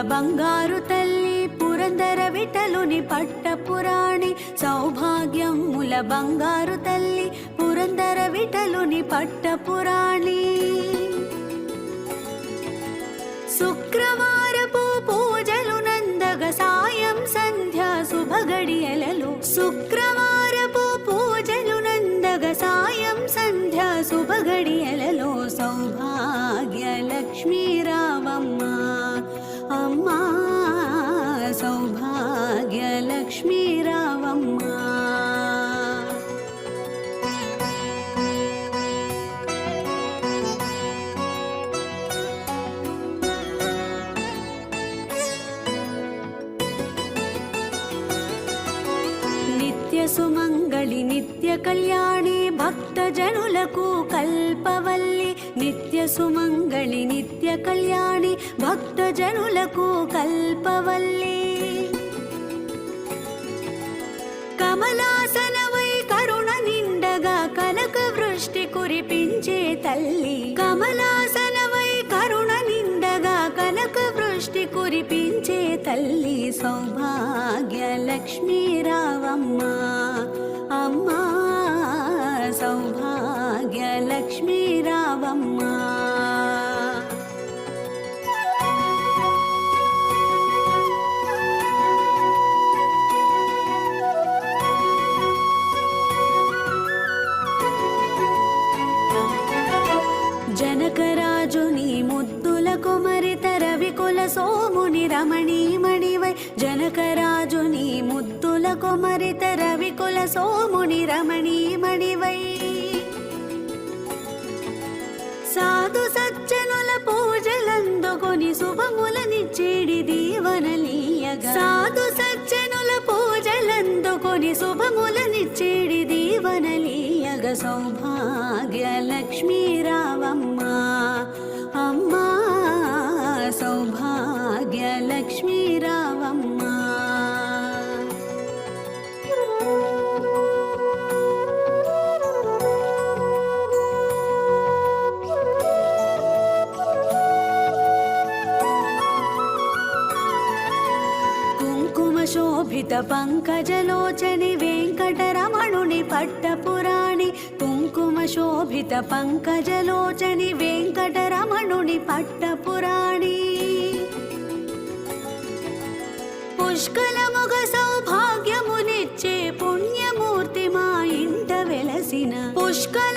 బంగారు తల్లి పురందర విఠలుని పట్టపురాణి సౌభాగ్యముల బంగారు తల్లి పురందర విఠలుని పట్టపురాణి శుక్రవారపు పూజలు నందగ సాయం సంధ్య శుభగడియలలో శుక్రవారపు పూజలు నందగ సాయం సంధ్య శుభగడియలలో సౌభాగ్య లక్ష్మీ రావమ్మ అమ్మా సౌభాగ్య లక్ష్మీ రావమ్మ నిత్య సుమంగళి నిత్య కళ్యాణి భక్త జనులకు కల్పవల్లి నిత్య సుమంగళి నిత్య కళ్యాణి భక్త జనులకు కల్పవల్లి కమలాసనవై కరుణ నిండగా కనక వృష్టి కురిపించే తల్లి కమలాసనవై కరుణ నిండగా కనక వృష్టి కురిపించే తల్లి సౌభాగ్య లక్ష్మీ రావమ్మ అమ్మా సౌభాగ్య లక్ష్మీ రావమ్మ జనకరాజుని ముద్దుల కుమరిత రవికుల సోముని రమణీమణివై జనకరాజుని ముద్దుల కుమరిత రవికుల సోముని రమణీమణివై సాధు సజ్జనుల పూజలందుకొని శుభములనిచ్చేడి దీవనలీయగా సాధు సజ్జనుల పూజలందుకొని శుభములనిచ్చేడి దీవనలీయగా సౌభాగ్య లక్ష్మీ రావమ్మ అమ్మా సౌభాగ్య లక్ష్మీ రావమ్మ శోభిత పంకజలోచని వెంకటరమణుని పట్టపురాణి కుంకుమ శోభిత పంకజలోచని వెంకటరమణుని పట్టపురాణి పుష్కలముగ సౌభాగ్యమునిచ్చే పుణ్యమూర్తి మా ఇంట వెలసిన పుష్కల